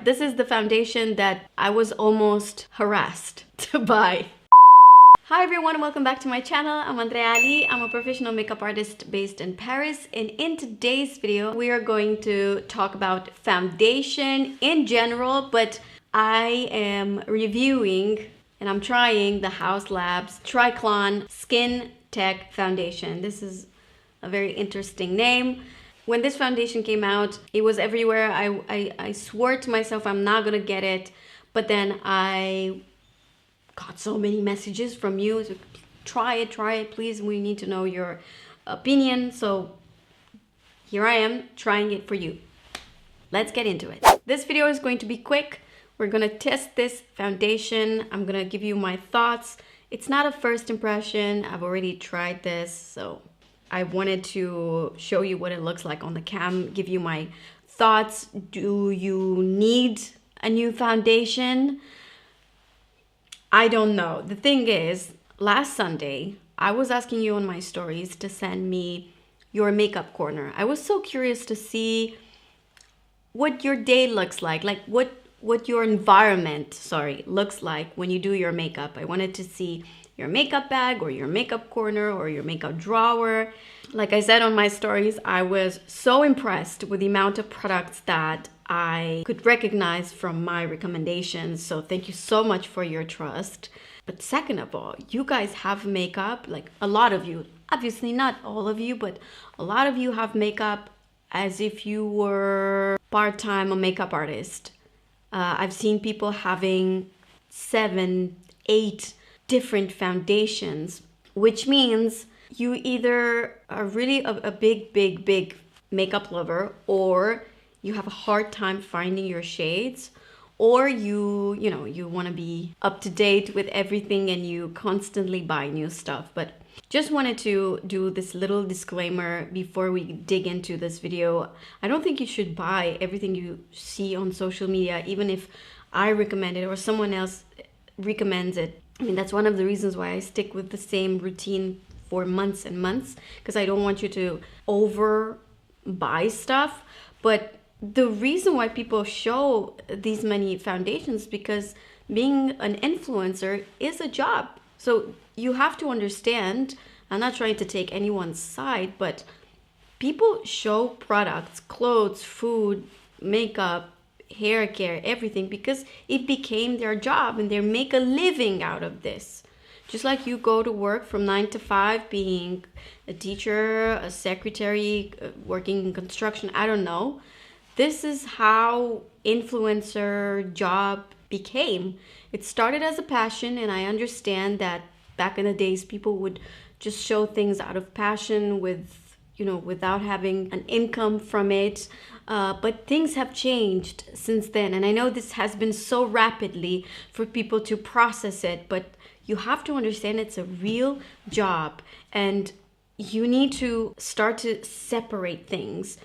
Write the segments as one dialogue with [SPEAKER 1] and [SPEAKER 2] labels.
[SPEAKER 1] This is the foundation that I was almost harassed to buy. Hi everyone, welcome back to my channel. I'm Andreea. I'm a professional makeup artist based in Paris, and in today's video we are going to talk about foundation in general, but I am reviewing and I'm trying the HAUS Labs Triclone Skin Tech Foundation. This is a very interesting name. When this foundation came out, it was everywhere. I swore to myself I'm not gonna get it, but then I got so many messages from you. So try it, please. We need to know your opinion. So here I am trying it for you. Let's get into it. This video is going to be quick. We're gonna test this foundation. I'm gonna give you my thoughts. It's not a first impression. I've already tried this, so I wanted to show you what it looks like on the cam, give you my thoughts. Do you need a new foundation? I don't know. The thing is, last Sunday, I was asking you on my stories to send me your makeup corner. I was so curious to see what your day looks like what your environment, looks like when you do your makeup. I wanted to see your makeup bag or your makeup corner or your makeup drawer. Like I said on my stories, I was so impressed with the amount of products that I could recognize from my recommendations. So thank you so much for your trust. But second of all, you guys have makeup, like a lot of you, obviously not all of you, but a lot of you have makeup as if you were part-time a makeup artist. I've seen people having 7, 8 different foundations, which means you either are really a big makeup lover, or you have a hard time finding your shades, or you want to be up to date with everything and you constantly buy new stuff. But just wanted to do this little disclaimer before we dig into this video. I don't think you should buy everything you see on social media, even if I recommend it or someone else recommends it. I mean, that's one of the reasons why I stick with the same routine for months and months, because I don't want you to over buy stuff. But the reason why people show these many foundations, because being an influencer is a job. So you have to understand, I'm not trying to take anyone's side, but people show products, clothes, food, makeup, hair care, everything, because it became their job and they make a living out of this. Just like you go to work from 9 to 5 being a teacher, a secretary, working in construction, I don't know. This is how influencer job became. It started as a passion, and I understand that back in the days people would just show things out of passion without having an income from it. But things have changed since then, and I know this has been so rapidly for people to process it, but you have to understand it's a real job, and you need to start to separate things.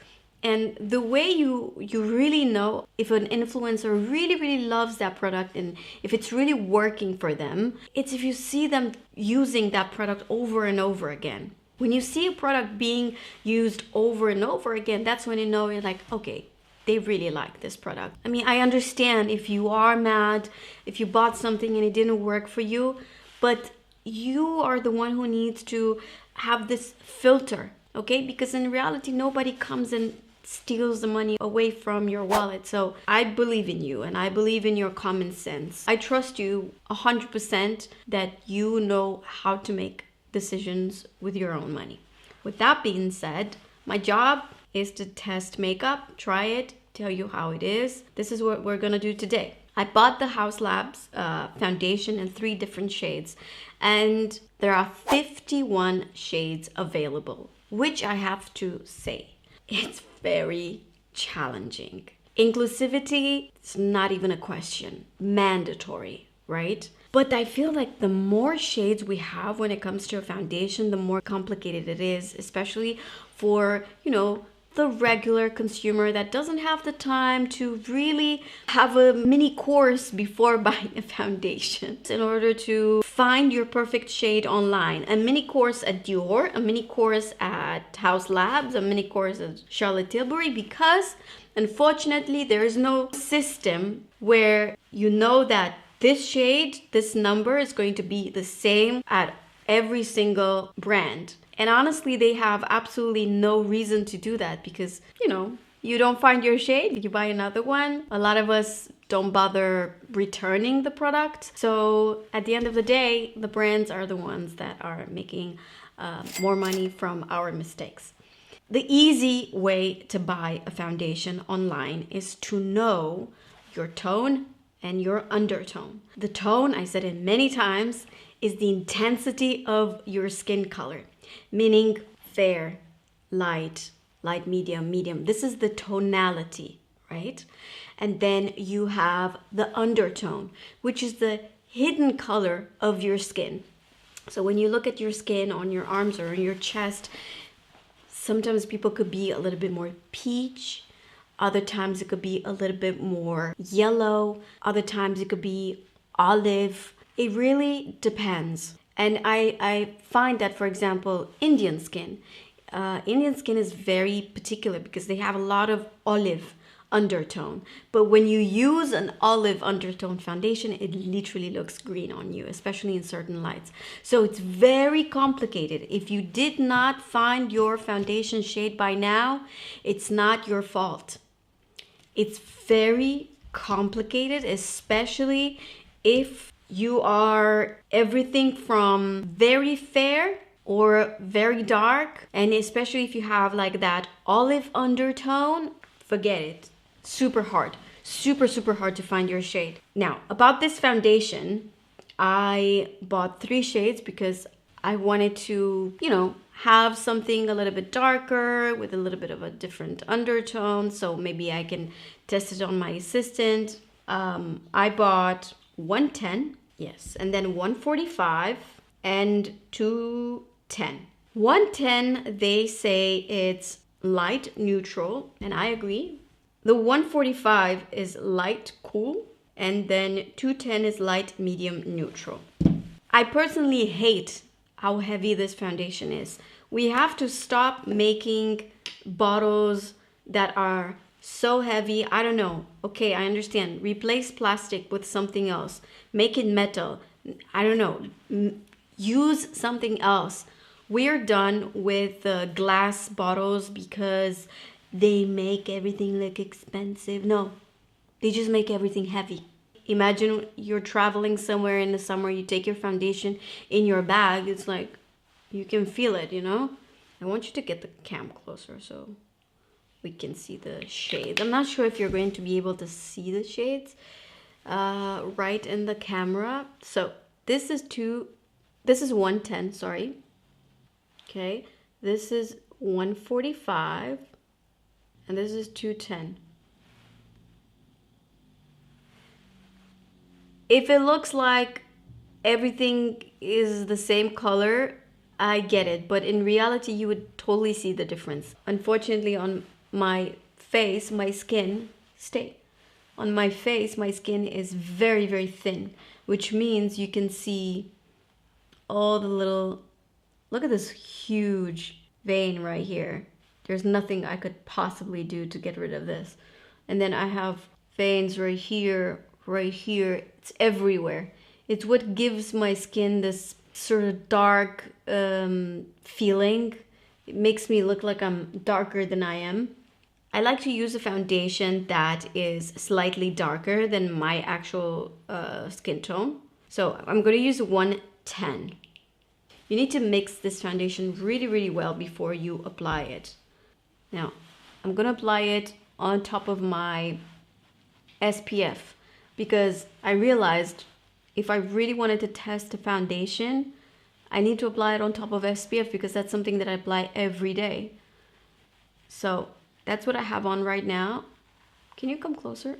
[SPEAKER 1] And the way you really know if an influencer really loves that product and if it's really working for them, it's if you see them using that product over and over again. When you see a product being used over and over again, that's when you know you're like, okay, they really like this product. I mean, I understand if you are mad, if you bought something and it didn't work for you, but you are the one who needs to have this filter, okay? Because in reality, nobody comes and steals the money away from your wallet. So I believe in you and I believe in your common sense. I trust you 100% that you know how to make decisions with your own money. With that being said, my job is to test makeup, try it, tell you how it is. This is what we're gonna do today. I bought the HAUS Labs foundation in 3 different shades, and there are 51 shades available, which I have to say, it's very challenging. Inclusivity is not even a question, mandatory, right? But I feel like the more shades we have when it comes to a foundation, the more complicated it is, especially for, the regular consumer that doesn't have the time to really have a mini course before buying a foundation in order to find your perfect shade online. A mini course at Dior, a mini course at HAUS Labs, a mini course at Charlotte Tilbury, because Unfortunately, there is no system where you know that this shade, this number is going to be the same at every single brand. And honestly, they have absolutely no reason to do that because, you know, you don't find your shade, you buy another one. A lot of us don't bother returning the product. So at the end of the day, the brands are the ones that are making more money from our mistakes. The easy way to buy a foundation online is to know your tone and your undertone. The tone, I said it many times, is the intensity of your skin color, meaning fair, light, light, medium, medium. This is the tonality, right? And then you have the undertone, which is the hidden color of your skin. So when you look at your skin on your arms or on your chest, sometimes people could be a little bit more peach. Other times it could be a little bit more yellow. Other times it could be olive. It really depends. And I find that, for example, Indian skin is very particular because they have a lot of olive undertone. But when you use an olive undertone foundation, it literally looks green on you, especially in certain lights. So it's very complicated. If you did not find your foundation shade by now, it's not your fault. It's very complicated, especially if you are everything from very fair or very dark, and especially if you have like that olive undertone, forget it. Super hard, super hard to find your shade. Now, about this foundation, I bought 3 shades because I wanted to, you know, have something a little bit darker with a little bit of a different undertone, so maybe I can test it on my assistant. I bought 110, yes, and then 145 and 210. 110, they say it's light neutral, and I agree. The 145 is light cool, and then 210 is light medium neutral. I personally hate how heavy this foundation is. We have to stop making bottles that are so heavy. I don't know. Okay, I understand. Replace plastic with something else. Make it metal. I don't know. Use something else. We're done with glass bottles because they make everything look expensive. No, they just make everything heavy. Imagine you're traveling somewhere in the summer, you take your foundation in your bag. It's like, you can feel it, you know? I want you to get the cam closer so we can see the shades. I'm not sure if you're going to be able to see the shades right in the camera. So this is 110, sorry. Okay, this is 145. And this is 210. If it looks like everything is the same color, I get it. But in reality, you would totally see the difference. Unfortunately, on my face, my skin, on my face, my skin is very thin, which means you can see all the little, look at this huge vein right here. There's nothing I could possibly do to get rid of this. And then I have veins right here. It's everywhere. It's what gives my skin this sort of dark feeling. It makes me look like I'm darker than I am. I like to use a foundation that is slightly darker than my actual skin tone. So I'm going to use 110. You need to mix this foundation really well before you apply it. Now, I'm going to apply it on top of my SPF because I realized if I really wanted to test a foundation, I need to apply it on top of SPF because that's something that I apply every day. So that's what I have on right now. Can you come closer?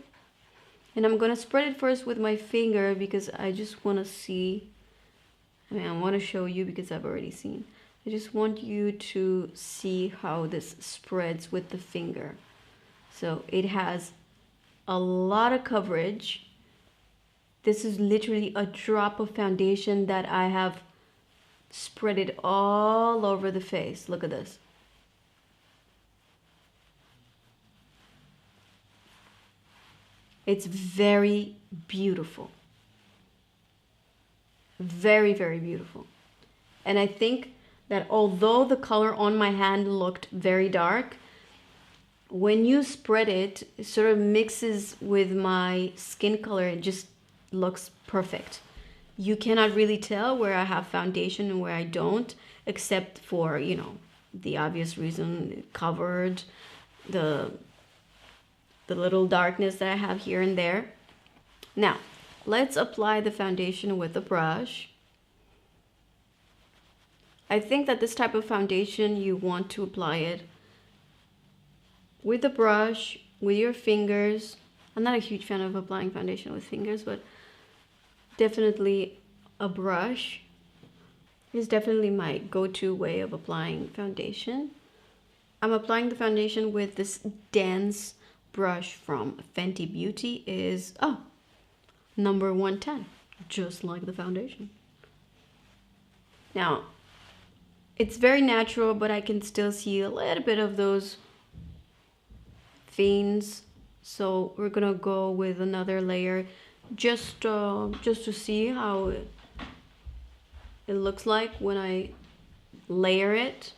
[SPEAKER 1] And I'm going to spread it first with my finger because I just want to see. I want to show you because I've already seen. I just want you to see how this spreads with the finger. So it has a lot of coverage. This is literally a drop of foundation that I have spread it all over the face. Look at this. It's very beautiful. Very, very beautiful. And I think that although the color on my hand looked very dark, when you spread it, it sort of mixes with my skin color. It just looks perfect. You cannot really tell where I have foundation and where I don't, except for, you know, the obvious reason, it covered the little darkness that I have here and there. Now, let's apply the foundation with a brush. I think that this type of foundation, you want to apply it with a brush, with your fingers. I'm not a huge fan of applying foundation with fingers, but definitely a brush is definitely my go-to way of applying foundation. I'm applying the foundation with this dense brush from Fenty Beauty. Is number 110, just like the foundation. Now, it's very natural, but I can still see a little bit of those veins, so we're gonna go with another layer just to see how it looks like when I layer it.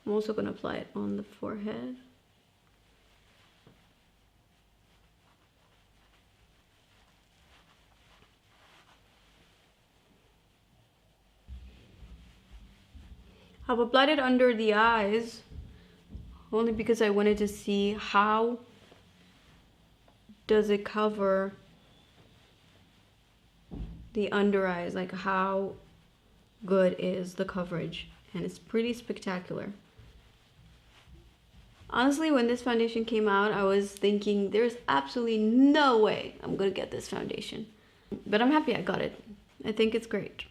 [SPEAKER 1] I'm also gonna apply it on the forehead. I've applied it under the eyes only because I wanted to see how does it cover the under eyes, like how good is the coverage, and it's pretty spectacular. Honestly, when this foundation came out, I was thinking there's absolutely no way I'm gonna get this foundation, but I'm happy I got it. I think it's great.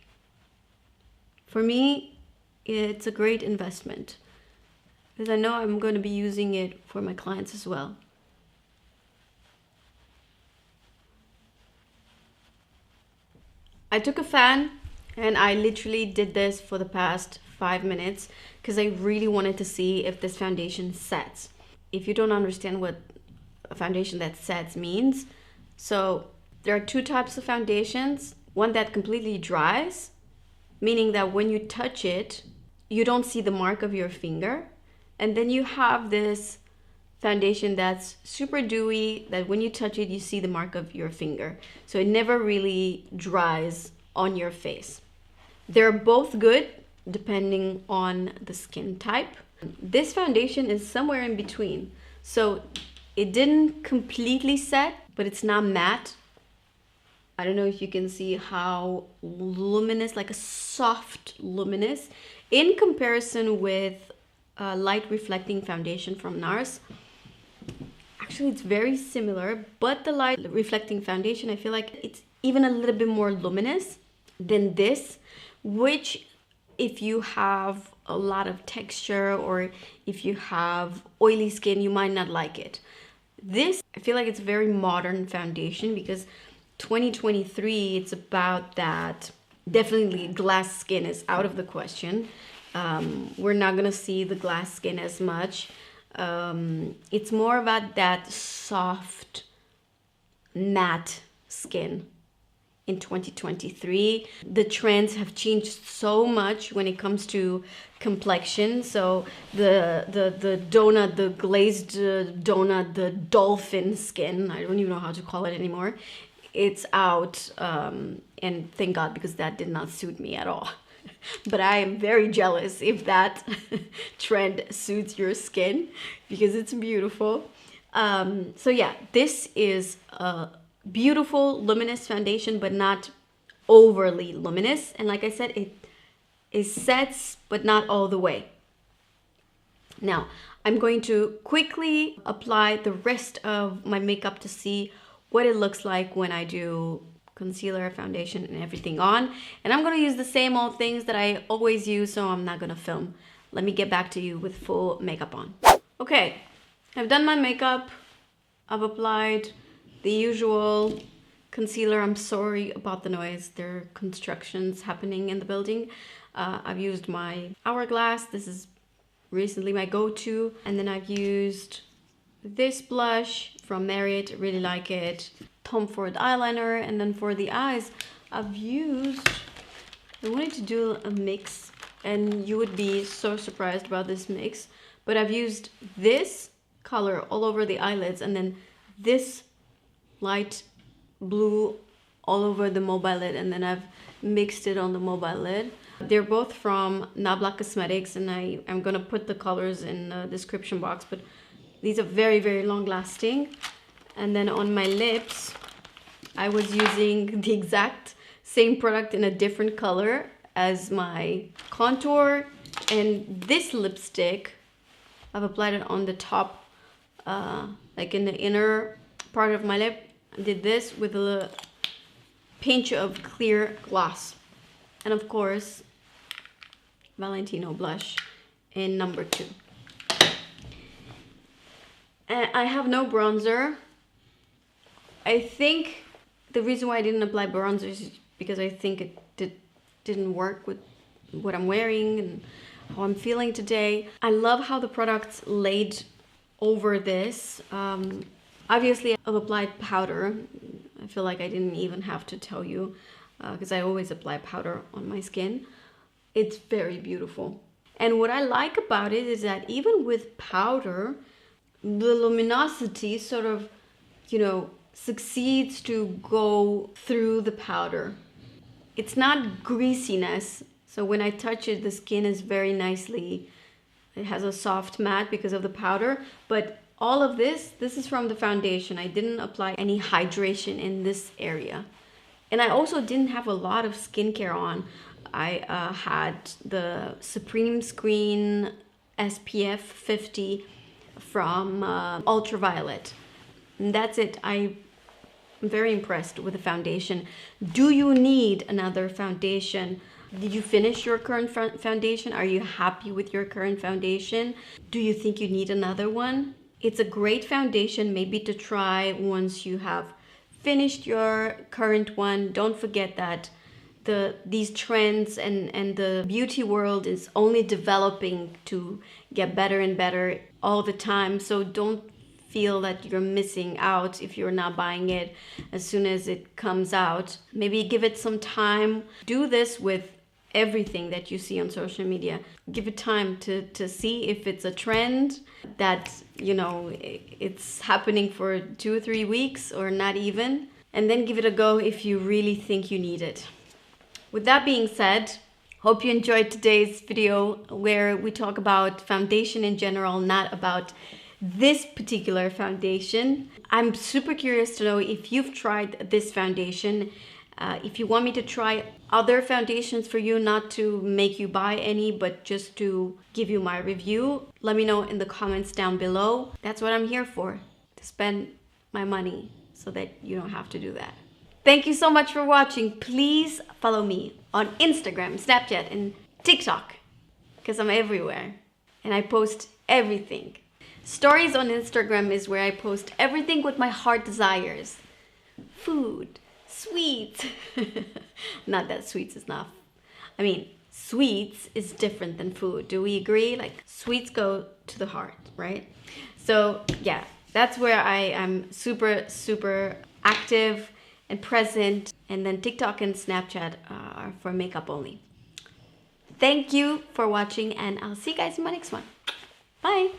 [SPEAKER 1] For me, it's a great investment because I know I'm going to be using it for my clients as well. I took a fan and I literally did this for the past 5 minutes because I really wanted to see if this foundation sets. If you don't understand what a foundation that sets means, so there are two types of foundations. One that completely dries, meaning that when you touch it, you don't see the mark of your finger. And then you have this foundation that's super dewy, that when you touch it, you see the mark of your finger. So it never really dries on your face. They're both good depending on the skin type. This foundation is somewhere in between. So it didn't completely set, but it's not matte. I don't know if you can see how luminous, like a soft luminous, in comparison with a light reflecting foundation from NARS. Actually, it's very similar, but the light reflecting foundation, I feel like it's even a little bit more luminous than this, which if you have a lot of texture or if you have oily skin, you might not like it. This, I feel like it's a very modern foundation because 2023, it's about that. Definitely glass skin is out of the question. We're not gonna see the glass skin as much. It's more about that soft, matte skin in 2023. The trends have changed so much when it comes to complexion. So the donut, the glazed donut, the dolphin skin, I don't even know how to call it anymore. It's out, and thank God, because that did not suit me at all. But I am very jealous if that trend suits your skin because it's beautiful. So yeah, this is a beautiful luminous foundation, but not overly luminous. And like I said, it sets, but not all the way. Now, I'm going to quickly apply the rest of my makeup to see what it looks like when I do concealer, foundation, and everything on. And I'm gonna use the same old things that I always use, so I'm not gonna film. Let me get back to you with full makeup on. Okay, I've done my makeup. I've applied the usual concealer. I'm sorry about the noise. There are constructions happening in the building. I've used my Hourglass. This is recently my go-to. And then I've used this blush from Merit, really like it. Tom Ford eyeliner, and then for the eyes, I've used, I wanted to do a mix, and you would be so surprised about this mix, but I've used this color all over the eyelids, and then this light blue all over the mobile lid, and then I've mixed it on the mobile lid. They're both from NABLA Cosmetics, and I'm gonna put the colors in the description box, but these are very, very long lasting. And then on my lips, I was using the exact same product in a different color as my contour, and this lipstick, I've applied it on the top, like in the inner part of my lip. I did this with a pinch of clear gloss, and of course Valentino blush in number 2. And I have no bronzer. I think the reason why I didn't apply bronzer is because I think it didn't work with what I'm wearing and how I'm feeling today. I love how the product's laid over this. Obviously I've applied powder. I feel like I didn't even have to tell you because I always apply powder on my skin. It's very beautiful. And what I like about it is that even with powder, the luminosity sort of, you know, succeeds to go through the powder. It's not greasiness. So when I touch it, the skin is very nicely, it has a soft matte because of the powder. But all of this is from the foundation. I didn't apply any hydration in this area. And I also didn't have a lot of skincare on. I had the Skinscreen SPF 50 from Ultraviolet. And that's it. I'm very impressed with the foundation. Do you need another foundation? Did you finish your current foundation? Are you happy with your current foundation? Do you think you need another one? It's a great foundation maybe to try once you have finished your current one. Don't forget that these trends and the beauty world is only developing to get better and better all the time. So don't feel that you're missing out if you're not buying it as soon as it comes out. Maybe give it some time. Do this with everything that you see on social media. Give it time to see if it's a trend that, you know, it's happening for 2 or 3 weeks or not even. And then give it a go if you really think you need it. With that being said, hope you enjoyed today's video where we talk about foundation in general, not about this particular foundation. I'm super curious to know if you've tried this foundation. If you want me to try other foundations for you, not to make you buy any, but just to give you my review, let me know in the comments down below. That's what I'm here for, to spend my money so that you don't have to do that. Thank you so much for watching. Please follow me on Instagram, Snapchat, and TikTok, because I'm everywhere and I post everything. Stories on Instagram is where I post everything what my heart desires. Food, sweets. Not that sweets is not. I mean, sweets is different than food. Do we agree? Like, sweets go to the heart, right? So yeah, that's where I am super, super active and present. And then TikTok and Snapchat are for makeup only. Thank you for watching, and I'll see you guys in my next one. Bye.